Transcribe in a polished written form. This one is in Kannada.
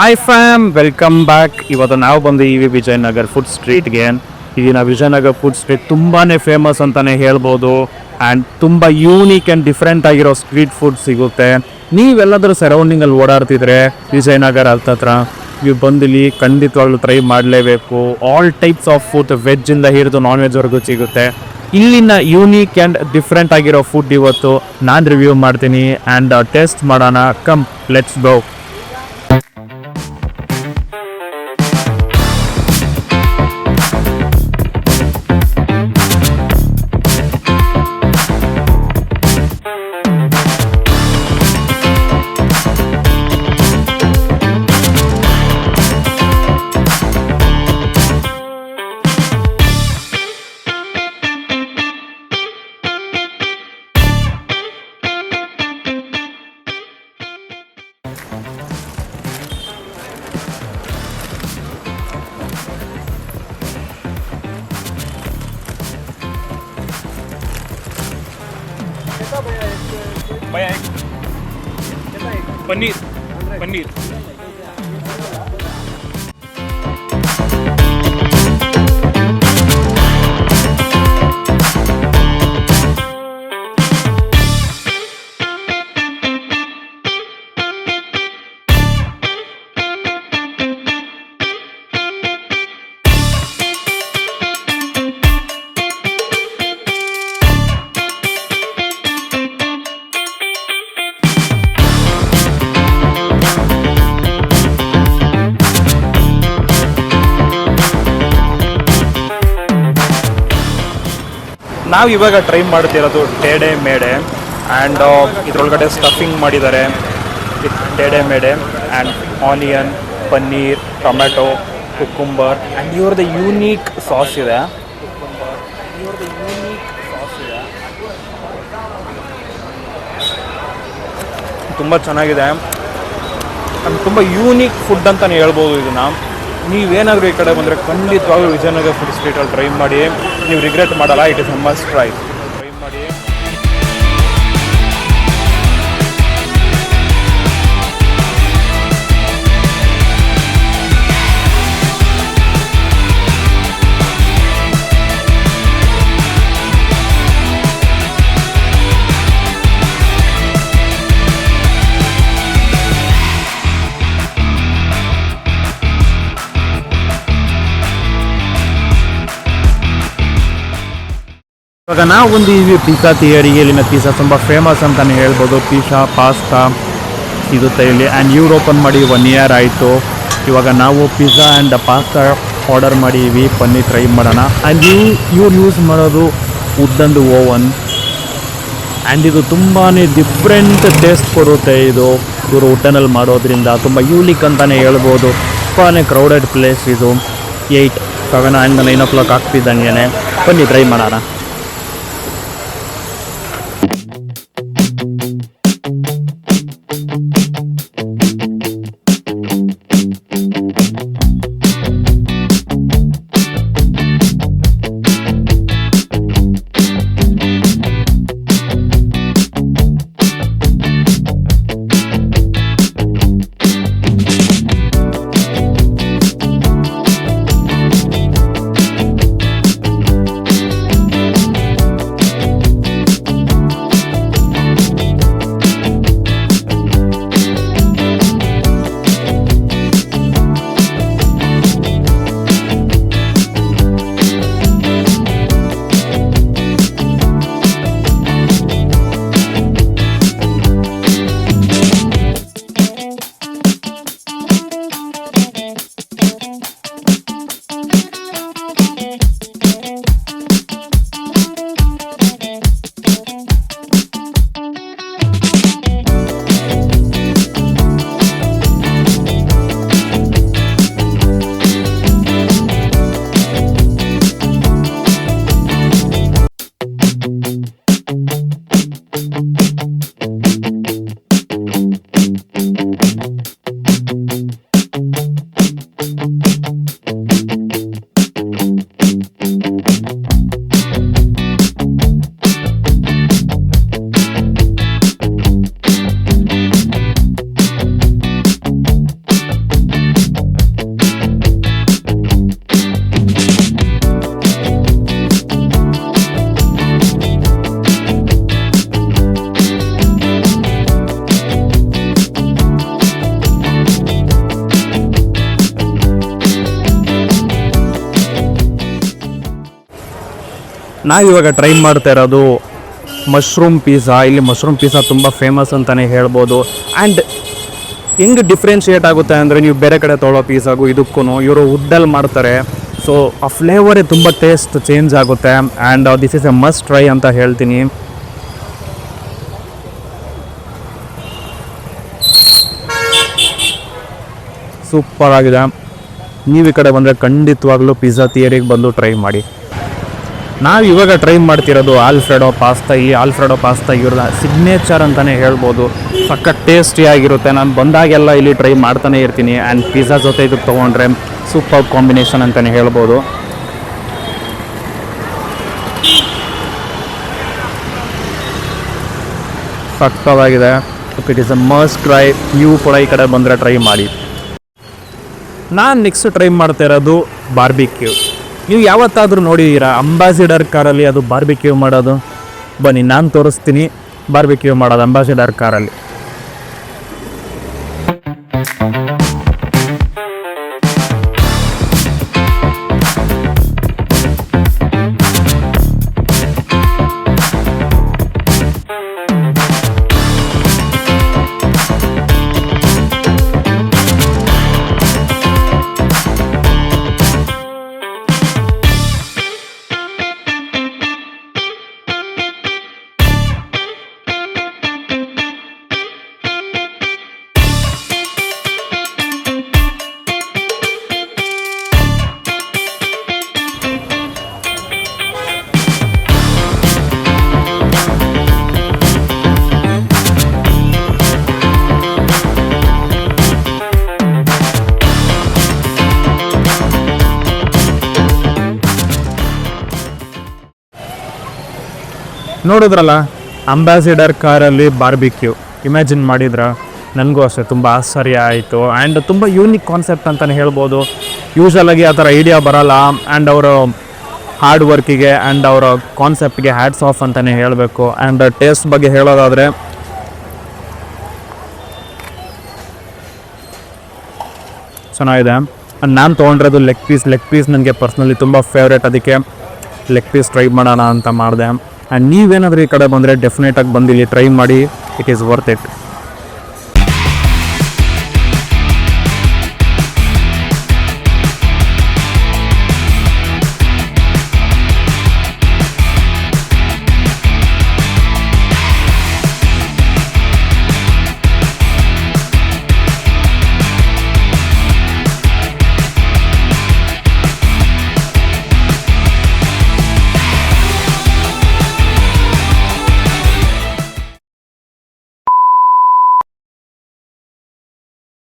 Hi fam, welcome back. ಇವತ್ತು ನಾವು ಬಂದಿದ್ದೀವಿ ವಿಜಯನಗರ್ ಫುಡ್ ಸ್ಟ್ರೀಟ್ಗೆ. ಇಲ್ಲಿನ ವಿಜಯನಗರ್ ಫುಡ್ ಸ್ಟ್ರೀಟ್ ತುಂಬಾ ಫೇಮಸ್ ಅಂತಲೇ ಹೇಳ್ಬೋದು. ಆ್ಯಂಡ್ ತುಂಬ ಯೂನಿಕ್ ಆ್ಯಂಡ್ ಡಿಫ್ರೆಂಟ್ ಆಗಿರೋ ಸ್ಟ್ರೀಟ್ ಫುಡ್ ಸಿಗುತ್ತೆ. ನೀವೆಲ್ಲಾದರೂ ಸರೌಂಡಿಂಗಲ್ಲಿ ಓಡಾಡ್ತಿದ್ರೆ ವಿಜಯನಗರ ಹತ್ತತ್ರ ನೀವು ಬಂದಿಲ್ಲಿ ಖಂಡಿತವಾಗ್ಲೂ ಟ್ರೈ ಮಾಡಲೇಬೇಕು. ಆಲ್ ಟೈಪ್ಸ್ ಆಫ್ ಫುಡ್, ವೆಜ್ಜಿಂದ ಹಿಡಿದು ನಾನ್ ವೆಜ್ವರೆಗೂ ಸಿಗುತ್ತೆ. ಇಲ್ಲಿನ ಯೂನಿಕ್ ಆ್ಯಂಡ್ ಡಿಫ್ರೆಂಟ್ ಆಗಿರೋ ಫುಡ್ ಇವತ್ತು ನಾನು ರಿವ್ಯೂ ಮಾಡ್ತೀನಿ ಆ್ಯಂಡ್ ಟೇಸ್ಟ್ ಮಾಡೋಣ. Come, let's go. Paneer paneer ನಾವು ಇವಾಗ ಟ್ರೈ ಮಾಡ್ತಿರೋದು ಟೇಡೆ ಮೇಡೆ. ಆ್ಯಂಡ್ ಇದರೊಳಗಡೆ ಸ್ಟಫಿಂಗ್ ಮಾಡಿದ್ದಾರೆ. ಟೇಡೆ ಮೇಡೆ and onion, paneer, tomato, cucumber and ಇವ್ರದ್ದು ಯೂನೀಕ್ ಸಾಸ್ ಇದೆ. ತುಂಬ ಚೆನ್ನಾಗಿದೆ. ತುಂಬ ಯೂನೀಕ್ ಫುಡ್ ಅಂತಲೇ ಹೇಳ್ಬೋದು ಇದನ್ನು. ನೀವೇನಾದರೂ ಈ ಕಡೆ ಬಂದರೆ ಖಂಡಿತವಾಗ್ಲೂ ವಿಜಯನಗರ ಫುಡ್ ಸ್ಟ್ರೀಟಲ್ಲಿ ಟ್ರೈ ಮಾಡಿ. ನೀವು ರಿಗ್ರೆಟ್ ಮಾಡಲ್ಲ. It is A must try ಮಾಡಿ. ಇವಾಗ ನಾವು ಬಂದಿದ್ದೀವಿ ಪಿಜ್ಜಾ ಥಿಯರಿಗೆ. ಇಲ್ಲಿನ ಪಿಜ್ಜಾ ತುಂಬ ಫೇಮಸ್ ಅಂತಲೇ ಹೇಳ್ಬೋದು. ಪಿಜ್ಜಾ, ಪಾಸ್ತಾ ಸಿಗುತ್ತೆ ಇಲ್ಲಿ. ಆ್ಯಂಡ್ ಇವ್ರು ಓಪನ್ ಮಾಡಿ 1 year ಆಯಿತು. ಇವಾಗ ನಾವು ಪಿಜ್ಜಾ ಆ್ಯಂಡ್ ಪಾಸ್ತಾ ಆರ್ಡರ್ ಮಾಡಿದ್ದೀವಿ. ಪನ್ನೀರ್ ಟ್ರೈ ಮಾಡೋಣ. ಆ್ಯಂಡ್ ಇವ್ರು ಯೂಸ್ ಮಾಡೋದು ಉದ್ದಂದು ಓವನ್. ಆ್ಯಂಡ್ ಇದು ತುಂಬಾ ಡಿಫ್ರೆಂಟ್ ಟೇಸ್ಟ್ ಕೊಡುತ್ತೆ. ಇದು ಇವರು ವುಡ್ಡನಲ್ಲಿ ಮಾಡೋದ್ರಿಂದ ತುಂಬ ಯೂನಿಕ್ ಅಂತಲೇ ಹೇಳ್ಬೋದು. ತುಂಬಾ ಕ್ರೌಡೆಡ್ ಪ್ಲೇಸ್ ಇದು. 8, 7 ಆ್ಯಂಡ್ 9 o'clock ಆಗ್ತಿದ್ದಂಗೆ ಬನ್ನಿ ಟ್ರೈ ಮಾಡೋಣ. ನಾವಿವಾಗ ಟ್ರೈ ಮಾಡ್ತಾ ಇರೋದು ಮಶ್ರೂಮ್ ಪಿಜ್ಜಾ. ಇಲ್ಲಿ ಮಶ್ರೂಮ್ ಪಿಜ್ಜಾ ತುಂಬ ಫೇಮಸ್ ಅಂತಲೇ ಹೇಳ್ಬೋದು. ಆ್ಯಂಡ್ ಹೆಂಗೆ ಡಿಫ್ರೆನ್ಷಿಯೇಟ್ ಆಗುತ್ತೆ ಅಂದರೆ ನೀವು ಬೇರೆ ಕಡೆ ತೊಗೊಳ್ಳೋ ಪಿಜ್ಜಾಗೂ ಇದಕ್ಕೂ ಇವರು ವುಡ್ಡಲ್ಲಿ ಮಾಡ್ತಾರೆ. ಸೊ ಆ ಫ್ಲೇವರೇ ತುಂಬ ಟೇಸ್ಟ್ ಚೇಂಜ್ ಆಗುತ್ತೆ. And this is A must try ಅಂತ ಹೇಳ್ತೀನಿ. ಸೂಪರ್ ಆಗಿದೆ. ನೀವು ಈ ಕಡೆ ಬಂದರೆ ಖಂಡಿತವಾಗ್ಲೂ ಪಿಜ್ಜಾ ಥಿಯರಿಗೆ ಬಂದು ಟ್ರೈ ಮಾಡಿ. ನಾವು ಇವಾಗ ಟ್ರೈ ಮಾಡ್ತಿರೋದು ಆಲ್ಫ್ರೆಡೋ ಪಾಸ್ತಾ. ಈ ಆಲ್ಫ್ರೆಡೋ ಪಾಸ್ತಾ ಇವ್ರನ್ನ ಸಿಗ್ನೇಚರ್ ಅಂತಲೇ ಹೇಳ್ಬೋದು. ಸಖತ್ ಟೇಸ್ಟಿಯಾಗಿರುತ್ತೆ. ನಾನು ಬಂದಾಗೆಲ್ಲ ಇಲ್ಲಿ ಟ್ರೈ ಮಾಡ್ತಾನೆ ಇರ್ತೀನಿ. ಆ್ಯಂಡ್ ಪಿಜ್ಜಾ ಜೊತೆ ಇದಕ್ಕೆ ತೊಗೊಂಡ್ರೆ ಸೂಪರ್ ಕಾಂಬಿನೇಷನ್ ಅಂತಲೇ ಹೇಳ್ಬೋದು. ಸಖತ್ತಾಗಿದೆ. It is a must try. ನೀವು ಕೂಡ ಈ ಕಡೆ ಬಂದರೆ ಟ್ರೈ ಮಾಡಿ. ನಾನು ನೆಕ್ಸ್ಟ್ ಟ್ರೈ ಮಾಡ್ತಾ ಇರೋದು ಬಾರ್ಬಿಕ್ಯೂ. ನೀವು ಯಾವತ್ತಾದರೂ ನೋಡಿದ್ದೀರಾ ಅಂಬಾಸಿಡರ್ ಕಾರಲ್ಲಿ ಅದು ಬಾರ್ಬಿಕ್ಯೂ ಮಾಡೋದು? ಬನ್ನಿ ನಾನು ತೋರಿಸ್ತೀನಿ ಬಾರ್ಬಿಕ್ಯೂ ಮಾಡೋದು ಅಂಬಾಸಿಡರ್ ಕಾರಲ್ಲಿ. ನೋಡಿದ್ರಲ್ಲ ಅಂಬಾಸಿಡರ್ ಕಾರಲ್ಲಿ ಬಾರ್ಬಿಕ್ಯೂ. ಇಮ್ಯಾಜಿನ್ ಮಾಡಿದ್ರ? ನನಗೂ ಅಷ್ಟೇ ತುಂಬ ಆಶ್ಚರ್ಯ ಆಯಿತು. ಆ್ಯಂಡ್ ತುಂಬ ಯೂನಿಕ್ ಕಾನ್ಸೆಪ್ಟ್ ಅಂತಲೇ ಹೇಳ್ಬೋದು. ಯೂಶಲಾಗಿ ಆ ಥರ ಐಡಿಯಾ ಬರೋಲ್ಲ. ಆ್ಯಂಡ್ ಅವರ ಹಾರ್ಡ್ ವರ್ಕಿಗೆ ಆ್ಯಂಡ್ ಅವರ ಕಾನ್ಸೆಪ್ಟ್ಗೆ ಹ್ಯಾಟ್ಸ್ ಆಫ್ ಅಂತಲೇ ಹೇಳಬೇಕು. ಆ್ಯಂಡ್ ಟೇಸ್ಟ್ ಬಗ್ಗೆ ಹೇಳೋದಾದರೆ ಚೆನ್ನಾಗಿದೆ. ನಾನು ತೊಗೊಂಡಿರೋದು ಲೆಗ್ ಪೀಸ್ ನನಗೆ ಪರ್ಸ್ನಲಿ ತುಂಬ ಫೇವ್ರೇಟ್. ಅದಕ್ಕೆ ಲೆಗ್ ಪೀಸ್ ಟ್ರೈ ಮಾಡೋಣ ಅಂತ ಮಾಡಿದೆ. ಆ್ಯಂಡ್ ನೀವೇನಾದರೂ ಈ ಕಡೆ ಬಂದರೆ ಡೆಫಿನೆಟಾಗಿ ಬಂದು ಇಲ್ಲಿ ಟ್ರೈ ಮಾಡಿ. It is worth it.